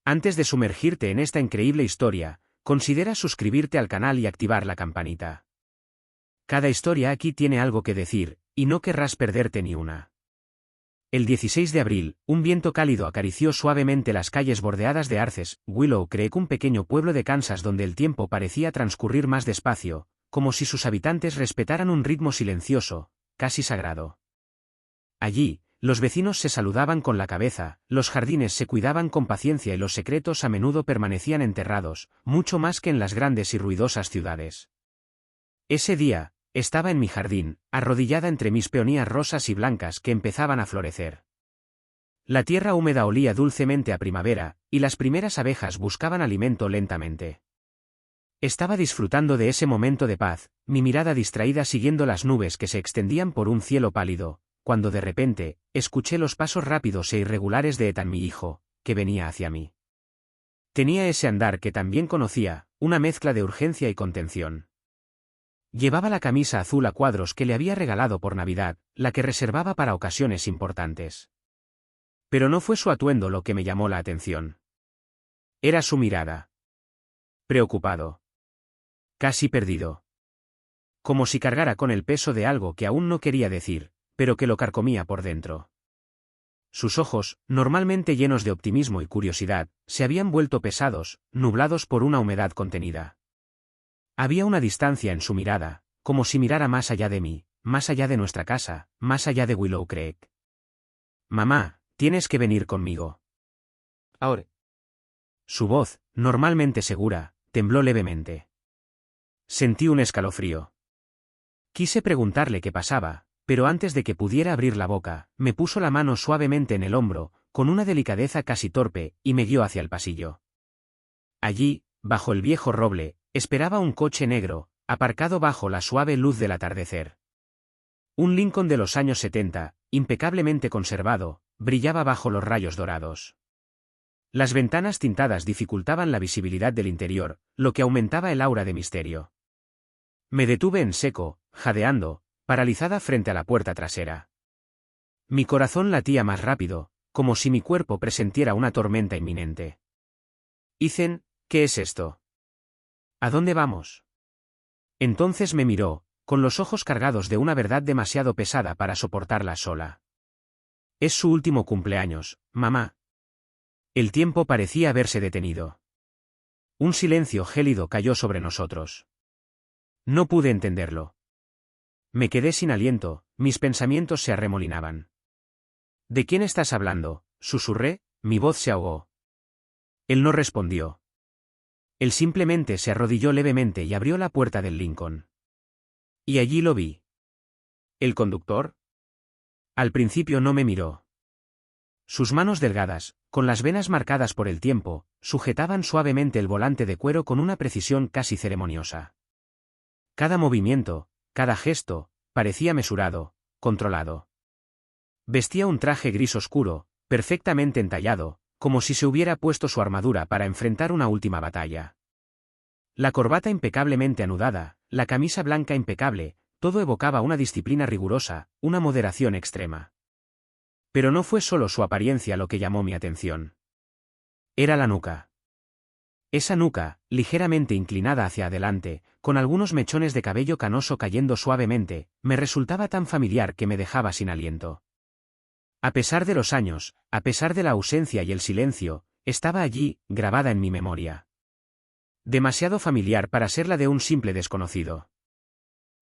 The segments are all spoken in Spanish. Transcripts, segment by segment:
Antes de sumergirte en esta increíble historia, considera suscribirte al canal y activar la campanita. Cada historia aquí tiene algo que decir, y no querrás perderte ni una. El 16 de abril, un viento cálido acarició suavemente las calles bordeadas de arces. Willow Creek, un pequeño pueblo de Kansas donde el tiempo parecía transcurrir más despacio, como si sus habitantes respetaran un ritmo silencioso, casi sagrado. Allí, los vecinos se saludaban con la cabeza, los jardines se cuidaban con paciencia y los secretos a menudo permanecían enterrados, mucho más que en las grandes y ruidosas ciudades. Ese día, estaba en mi jardín, arrodillada entre mis peonías rosas y blancas que empezaban a florecer. La tierra húmeda olía dulcemente a primavera, y las primeras abejas buscaban alimento lentamente. Estaba disfrutando de ese momento de paz, mi mirada distraída siguiendo las nubes que se extendían por un cielo pálido, cuando de repente, escuché los pasos rápidos e irregulares de Ethan, mi hijo, que venía hacia mí. Tenía ese andar que también conocía, una mezcla de urgencia y contención. Llevaba la camisa azul a cuadros que le había regalado por Navidad, la que reservaba para ocasiones importantes. Pero no fue su atuendo lo que me llamó la atención. Era su mirada. Preocupado. Casi perdido. Como si cargara con el peso de algo que aún no quería decir, pero que lo carcomía por dentro. Sus ojos, normalmente llenos de optimismo y curiosidad, se habían vuelto pesados, nublados por una humedad contenida. Había una distancia en su mirada, como si mirara más allá de mí, más allá de nuestra casa, más allá de Willow Creek. Mamá, tienes que venir conmigo. Ahora. Su voz, normalmente segura, tembló levemente. Sentí un escalofrío. Quise preguntarle qué pasaba, pero antes de que pudiera abrir la boca, me puso la mano suavemente en el hombro, con una delicadeza casi torpe, y me guió hacia el pasillo. Allí, bajo el viejo roble, esperaba un coche negro, aparcado bajo la suave luz del atardecer. Un Lincoln de los años 70, impecablemente conservado, brillaba bajo los rayos dorados. Las ventanas tintadas dificultaban la visibilidad del interior, lo que aumentaba el aura de misterio. Me detuve en seco, jadeando, paralizada frente a la puerta trasera. Mi corazón latía más rápido, como si mi cuerpo presentiera una tormenta inminente. Ethan, ¿qué es esto? ¿A dónde vamos? Entonces me miró, con los ojos cargados de una verdad demasiado pesada para soportarla sola. Es su último cumpleaños, mamá. El tiempo parecía haberse detenido. Un silencio gélido cayó sobre nosotros. No pude entenderlo. Me quedé sin aliento, mis pensamientos se arremolinaban. ¿De quién estás hablando?, susurré, mi voz se ahogó. Él no respondió. Él simplemente se arrodilló levemente y abrió la puerta del Lincoln. Y allí lo vi. ¿El conductor? Al principio no me miró. Sus manos delgadas, con las venas marcadas por el tiempo, sujetaban suavemente el volante de cuero con una precisión casi ceremoniosa. Cada movimiento, cada gesto, parecía mesurado, controlado. Vestía un traje gris oscuro, perfectamente entallado, como si se hubiera puesto su armadura para enfrentar una última batalla. La corbata impecablemente anudada, la camisa blanca impecable, todo evocaba una disciplina rigurosa, una moderación extrema. Pero no fue solo su apariencia lo que llamó mi atención. Era la nuca. Esa nuca, ligeramente inclinada hacia adelante, con algunos mechones de cabello canoso cayendo suavemente, me resultaba tan familiar que me dejaba sin aliento. A pesar de los años, a pesar de la ausencia y el silencio, estaba allí, grabada en mi memoria. Demasiado familiar para ser la de un simple desconocido.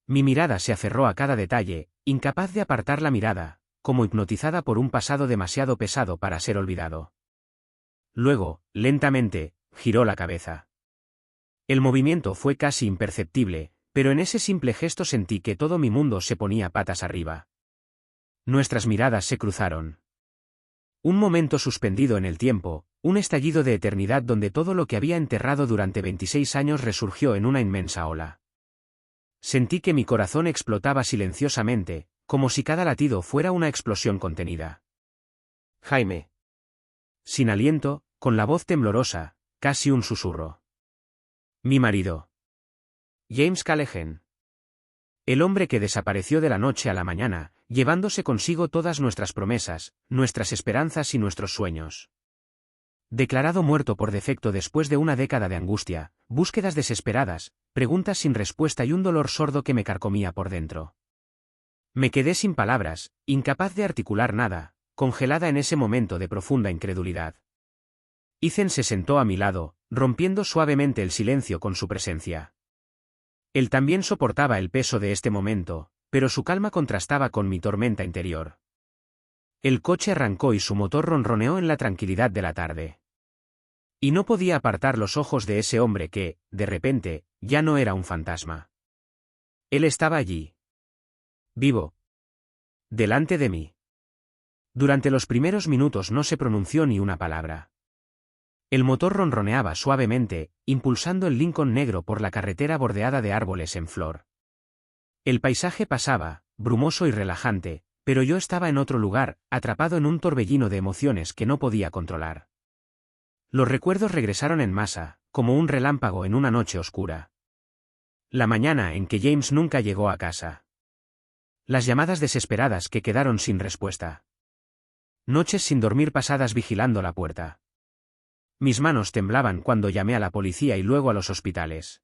Mi mirada se aferró a cada detalle, incapaz de apartar la mirada, como hipnotizada por un pasado demasiado pesado para ser olvidado. Luego, lentamente, giró la cabeza. El movimiento fue casi imperceptible, pero en ese simple gesto sentí que todo mi mundo se ponía patas arriba. Nuestras miradas se cruzaron. Un momento suspendido en el tiempo, un estallido de eternidad donde todo lo que había enterrado durante 26 años resurgió en una inmensa ola. Sentí que mi corazón explotaba silenciosamente, como si cada latido fuera una explosión contenida. Jaime. Sin aliento, con la voz temblorosa, casi un susurro. Mi marido. James Callaghan. El hombre que desapareció de la noche a la mañana, llevándose consigo todas nuestras promesas, nuestras esperanzas y nuestros sueños. Declarado muerto por defecto después de una década de angustia, búsquedas desesperadas, preguntas sin respuesta y un dolor sordo que me carcomía por dentro. Me quedé sin palabras, incapaz de articular nada, congelada en ese momento de profunda incredulidad. Ethan se sentó a mi lado, rompiendo suavemente el silencio con su presencia. Él también soportaba el peso de este momento, pero su calma contrastaba con mi tormenta interior. El coche arrancó y su motor ronroneó en la tranquilidad de la tarde. Y no podía apartar los ojos de ese hombre que, de repente, ya no era un fantasma. Él estaba allí. Vivo. Delante de mí. Durante los primeros minutos no se pronunció ni una palabra. El motor ronroneaba suavemente, impulsando el Lincoln negro por la carretera bordeada de árboles en flor. El paisaje pasaba, brumoso y relajante, pero yo estaba en otro lugar, atrapado en un torbellino de emociones que no podía controlar. Los recuerdos regresaron en masa, como un relámpago en una noche oscura. La mañana en que James nunca llegó a casa. Las llamadas desesperadas que quedaron sin respuesta. Noches sin dormir pasadas vigilando la puerta. Mis manos temblaban cuando llamé a la policía y luego a los hospitales.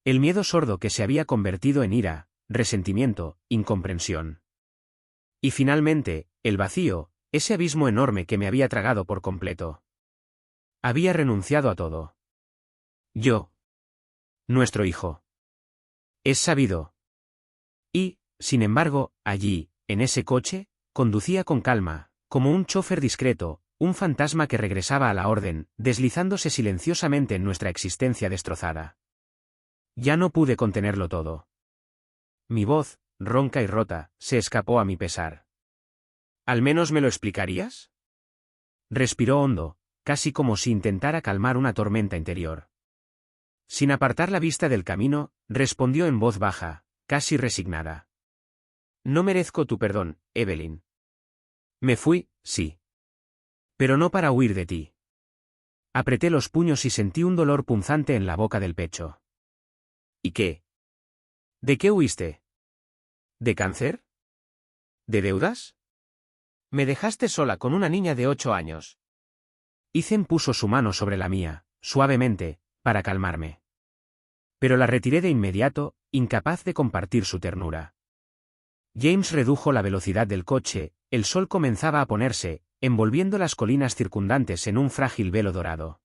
El miedo sordo que se había convertido en ira, resentimiento, incomprensión. Y finalmente, el vacío, ese abismo enorme que me había tragado por completo. Había renunciado a todo. Yo. Nuestro hijo. Es sabido. Y, sin embargo, allí, en ese coche, conducía con calma, como un chofer discreto, un fantasma que regresaba a la orden, deslizándose silenciosamente en nuestra existencia destrozada. Ya no pude contenerlo todo. Mi voz, ronca y rota, se escapó a mi pesar. ¿Al menos me lo explicarías? Respiró hondo, casi como si intentara calmar una tormenta interior. Sin apartar la vista del camino, respondió en voz baja, casi resignada. No merezco tu perdón, Evelyn. Me fui, sí. Pero no para huir de ti. Apreté los puños y sentí un dolor punzante en la boca del pecho. ¿Y qué? ¿De qué huiste? ¿De cáncer? ¿De deudas? Me dejaste sola con una niña de 8 años. Ethan puso su mano sobre la mía, suavemente, para calmarme. Pero la retiré de inmediato, incapaz de compartir su ternura. James redujo la velocidad del coche, el sol comenzaba a ponerse, envolviendo las colinas circundantes en un frágil velo dorado.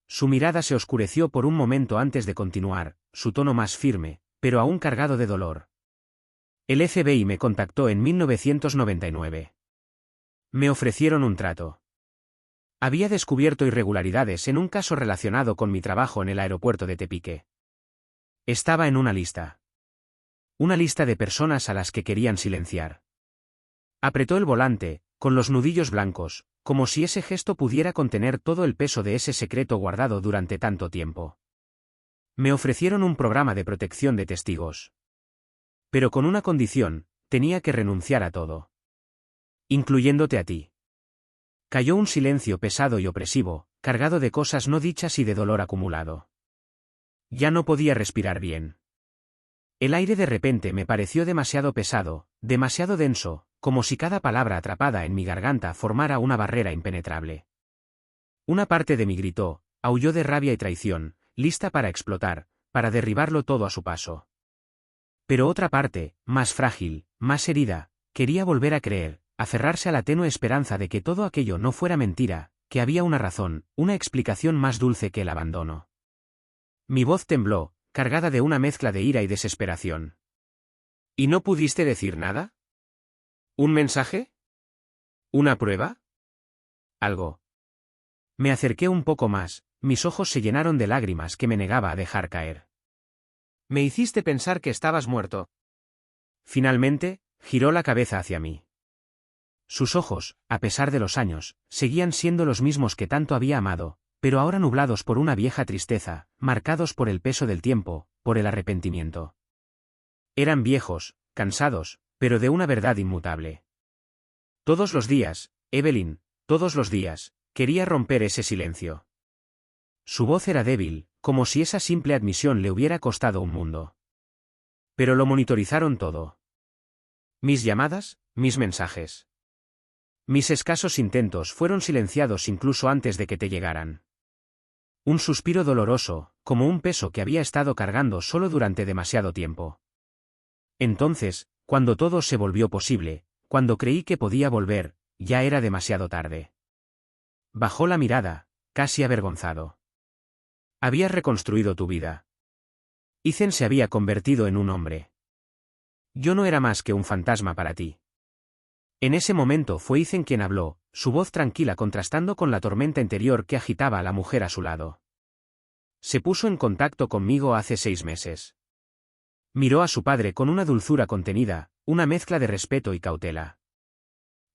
Su mirada se oscureció por un momento antes de continuar, su tono más firme, pero aún cargado de dolor. El FBI me contactó en 1999. Me ofrecieron un trato. Había descubierto irregularidades en un caso relacionado con mi trabajo en el aeropuerto de Tepique. Estaba en una lista. Una lista de personas a las que querían silenciar. Apretó el volante, con los nudillos blancos, como si ese gesto pudiera contener todo el peso de ese secreto guardado durante tanto tiempo. Me ofrecieron un programa de protección de testigos. Pero con una condición, tenía que renunciar a todo. Incluyéndote a ti. Cayó un silencio pesado y opresivo, cargado de cosas no dichas y de dolor acumulado. Ya no podía respirar bien. El aire de repente me pareció demasiado pesado, demasiado denso, como si cada palabra atrapada en mi garganta formara una barrera impenetrable. Una parte de mí gritó, aulló de rabia y traición, lista para explotar, para derribarlo todo a su paso. Pero otra parte, más frágil, más herida, quería volver a creer, aferrarse a la tenue esperanza de que todo aquello no fuera mentira, que había una razón, una explicación más dulce que el abandono. Mi voz tembló, cargada de una mezcla de ira y desesperación. ¿Y no pudiste decir nada? ¿Un mensaje? ¿Una prueba? Algo. Me acerqué un poco más, mis ojos se llenaron de lágrimas que me negaba a dejar caer. Me hiciste pensar que estabas muerto. Finalmente, giró la cabeza hacia mí. Sus ojos, a pesar de los años, seguían siendo los mismos que tanto había amado, pero ahora nublados por una vieja tristeza, marcados por el peso del tiempo, por el arrepentimiento. Eran viejos, cansados, pero de una verdad inmutable. Todos los días, Evelyn, todos los días, quería romper ese silencio. Su voz era débil, como si esa simple admisión le hubiera costado un mundo. Pero lo monitorizaron todo. Mis llamadas, mis mensajes. Mis escasos intentos fueron silenciados incluso antes de que te llegaran. Un suspiro doloroso, como un peso que había estado cargando solo durante demasiado tiempo. Entonces, cuando todo se volvió posible, cuando creí que podía volver, ya era demasiado tarde. Bajó la mirada, casi avergonzado. Habías reconstruido tu vida. Ethan se había convertido en un hombre. Yo no era más que un fantasma para ti. En ese momento fue Ethan quien habló, su voz tranquila contrastando con la tormenta interior que agitaba a la mujer a su lado. Se puso en contacto conmigo hace 6 meses. Miró a su padre con una dulzura contenida, una mezcla de respeto y cautela.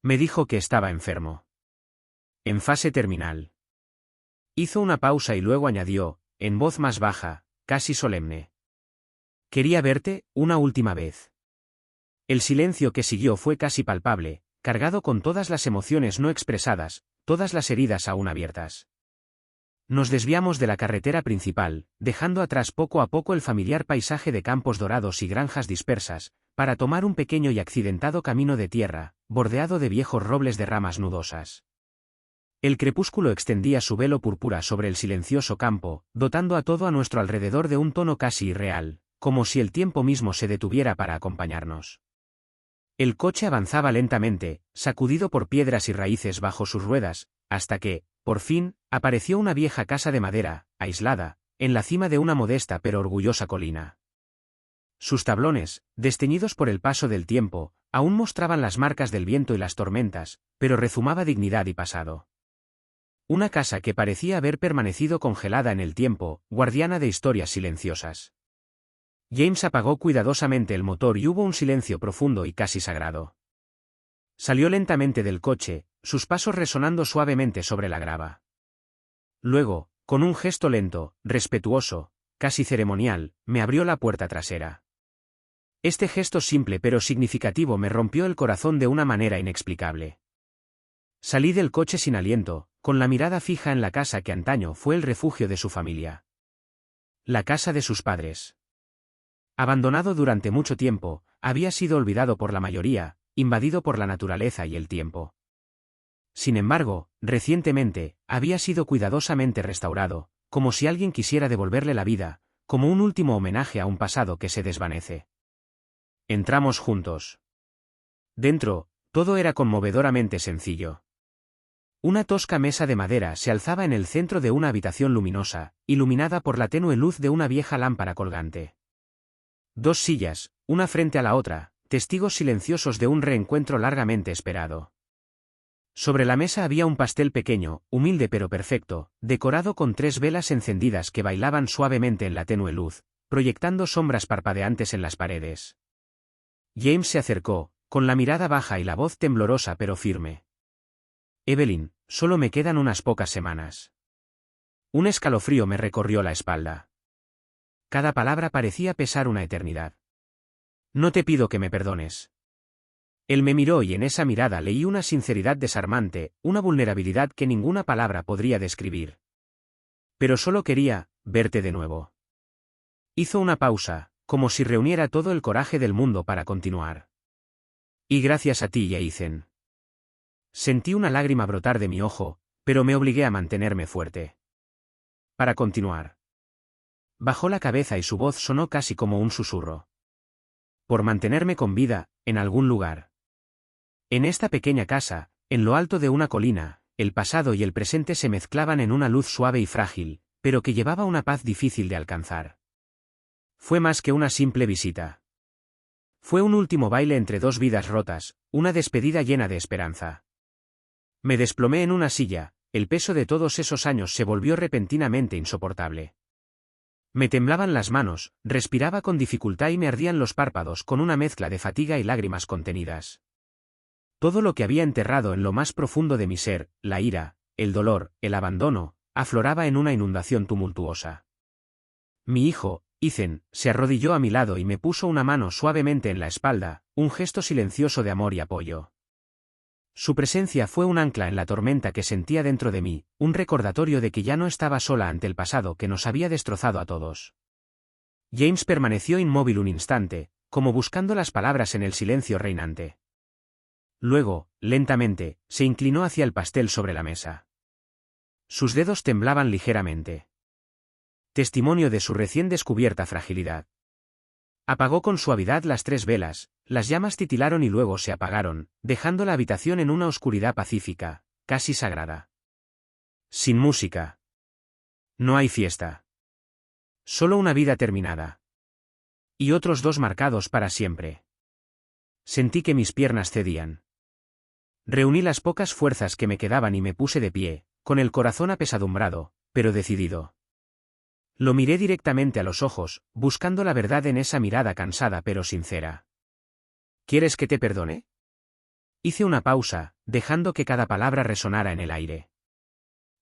Me dijo que estaba enfermo. En fase terminal. Hizo una pausa y luego añadió, en voz más baja, casi solemne. Quería verte, una última vez. El silencio que siguió fue casi palpable, cargado con todas las emociones no expresadas, todas las heridas aún abiertas. Nos desviamos de la carretera principal, dejando atrás poco a poco el familiar paisaje de campos dorados y granjas dispersas, para tomar un pequeño y accidentado camino de tierra, bordeado de viejos robles de ramas nudosas. El crepúsculo extendía su velo púrpura sobre el silencioso campo, dotando a todo a nuestro alrededor de un tono casi irreal, como si el tiempo mismo se detuviera para acompañarnos. El coche avanzaba lentamente, sacudido por piedras y raíces bajo sus ruedas, hasta que, por fin, apareció una vieja casa de madera, aislada, en la cima de una modesta pero orgullosa colina. Sus tablones, desteñidos por el paso del tiempo, aún mostraban las marcas del viento y las tormentas, pero rezumaba dignidad y pasado. Una casa que parecía haber permanecido congelada en el tiempo, guardiana de historias silenciosas. James apagó cuidadosamente el motor y hubo un silencio profundo y casi sagrado. Salió lentamente del coche, sus pasos resonando suavemente sobre la grava. Luego, con un gesto lento, respetuoso, casi ceremonial, me abrió la puerta trasera. Este gesto simple pero significativo me rompió el corazón de una manera inexplicable. Salí del coche sin aliento, con la mirada fija en la casa que antaño fue el refugio de su familia. La casa de sus padres. Abandonado durante mucho tiempo, había sido olvidado por la mayoría, invadido por la naturaleza y el tiempo. Sin embargo, recientemente, había sido cuidadosamente restaurado, como si alguien quisiera devolverle la vida, como un último homenaje a un pasado que se desvanece. Entramos juntos. Dentro, todo era conmovedoramente sencillo. Una tosca mesa de madera se alzaba en el centro de una habitación luminosa, iluminada por la tenue luz de una vieja lámpara colgante. 2 sillas, una frente a la otra, testigos silenciosos de un reencuentro largamente esperado. Sobre la mesa había un pastel pequeño, humilde pero perfecto, decorado con 3 velas encendidas que bailaban suavemente en la tenue luz, proyectando sombras parpadeantes en las paredes. James se acercó, con la mirada baja y la voz temblorosa pero firme. Evelyn, solo me quedan unas pocas semanas. Un escalofrío me recorrió la espalda. Cada palabra parecía pesar una eternidad. No te pido que me perdones. Él me miró y en esa mirada leí una sinceridad desarmante, una vulnerabilidad que ninguna palabra podría describir. Pero solo quería verte de nuevo. Hizo una pausa, como si reuniera todo el coraje del mundo para continuar. Y gracias a ti y a Ethan. Sentí una lágrima brotar de mi ojo, pero me obligué a mantenerme fuerte. Para continuar. Bajó la cabeza y su voz sonó casi como un susurro. Por mantenerme con vida, en algún lugar. En esta pequeña casa, en lo alto de una colina, el pasado y el presente se mezclaban en una luz suave y frágil, pero que llevaba una paz difícil de alcanzar. Fue más que una simple visita. Fue un último baile entre 2 vidas rotas, una despedida llena de esperanza. Me desplomé en una silla, el peso de todos esos años se volvió repentinamente insoportable. Me temblaban las manos, respiraba con dificultad y me ardían los párpados con una mezcla de fatiga y lágrimas contenidas. Todo lo que había enterrado en lo más profundo de mi ser, la ira, el dolor, el abandono, afloraba en una inundación tumultuosa. Mi hijo, Ethan, se arrodilló a mi lado y me puso una mano suavemente en la espalda, un gesto silencioso de amor y apoyo. Su presencia fue un ancla en la tormenta que sentía dentro de mí, un recordatorio de que ya no estaba sola ante el pasado que nos había destrozado a todos. James permaneció inmóvil un instante, como buscando las palabras en el silencio reinante. Luego, lentamente, se inclinó hacia el pastel sobre la mesa. Sus dedos temblaban ligeramente. Testimonio de su recién descubierta fragilidad. Apagó con suavidad las 3 velas, las llamas titilaron y luego se apagaron, dejando la habitación en una oscuridad pacífica, casi sagrada. Sin música. No hay fiesta. Solo una vida terminada. Y otros 2 marcados para siempre. Sentí que mis piernas cedían. Reuní las pocas fuerzas que me quedaban y me puse de pie, con el corazón apesadumbrado, pero decidido. Lo miré directamente a los ojos, buscando la verdad en esa mirada cansada pero sincera. ¿Quieres que te perdone? Hice una pausa, dejando que cada palabra resonara en el aire.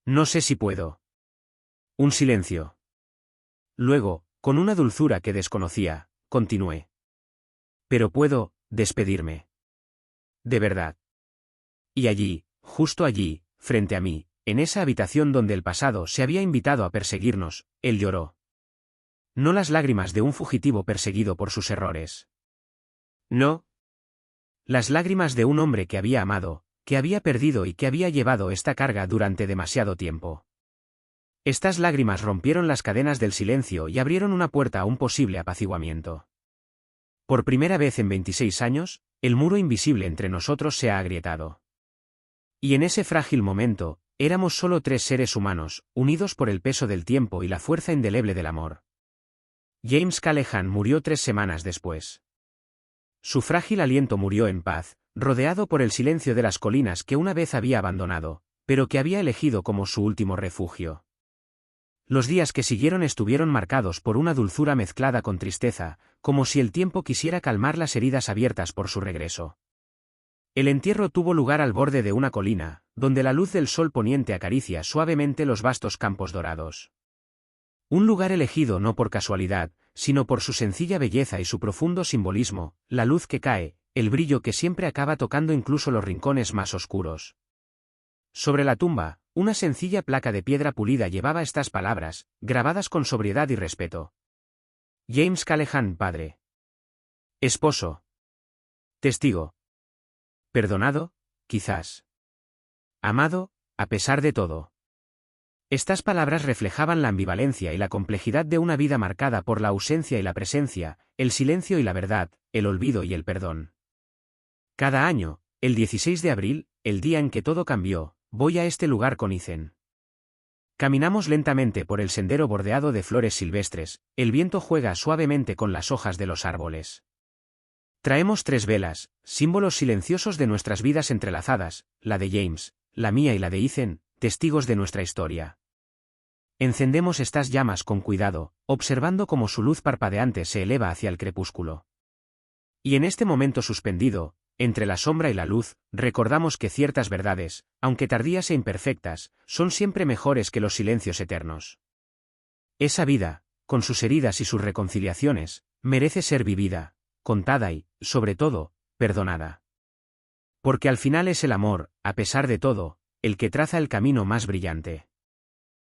No sé si puedo. Un silencio. Luego, con una dulzura que desconocía, continué. Pero puedo despedirme. De verdad. Y allí, justo allí, frente a mí, en esa habitación donde el pasado se había invitado a perseguirnos, él lloró. No las lágrimas de un fugitivo perseguido por sus errores. No. Las lágrimas de un hombre que había amado, que había perdido y que había llevado esta carga durante demasiado tiempo. Estas lágrimas rompieron las cadenas del silencio y abrieron una puerta a un posible apaciguamiento. Por primera vez en 26 años, el muro invisible entre nosotros se ha agrietado. Y en ese frágil momento, éramos solo 3 seres humanos, unidos por el peso del tiempo y la fuerza indeleble del amor. James Callaghan murió 3 semanas después. Su frágil aliento murió en paz, rodeado por el silencio de las colinas que una vez había abandonado, pero que había elegido como su último refugio. Los días que siguieron estuvieron marcados por una dulzura mezclada con tristeza, como si el tiempo quisiera calmar las heridas abiertas por su regreso. El entierro tuvo lugar al borde de una colina, donde la luz del sol poniente acaricia suavemente los vastos campos dorados. Un lugar elegido no por casualidad, sino por su sencilla belleza y su profundo simbolismo, la luz que cae, el brillo que siempre acaba tocando incluso los rincones más oscuros. Sobre la tumba, una sencilla placa de piedra pulida llevaba estas palabras, grabadas con sobriedad y respeto. James Callaghan, padre. Esposo. Testigo. Perdonado, quizás. Amado, a pesar de todo. Estas palabras reflejaban la ambivalencia y la complejidad de una vida marcada por la ausencia y la presencia, el silencio y la verdad, el olvido y el perdón. Cada año, el 16 de abril, el día en que todo cambió, voy a este lugar con Ethan. Caminamos lentamente por el sendero bordeado de flores silvestres, el viento juega suavemente con las hojas de los árboles. Traemos 3 velas, símbolos silenciosos de nuestras vidas entrelazadas, la de James, la mía y la de Ethan, testigos de nuestra historia. Encendemos estas llamas con cuidado, observando cómo su luz parpadeante se eleva hacia el crepúsculo. Y en este momento suspendido, entre la sombra y la luz, recordamos que ciertas verdades, aunque tardías e imperfectas, son siempre mejores que los silencios eternos. Esa vida, con sus heridas y sus reconciliaciones, merece ser vivida, contada y, sobre todo, perdonada. Porque al final es el amor, a pesar de todo, el que traza el camino más brillante.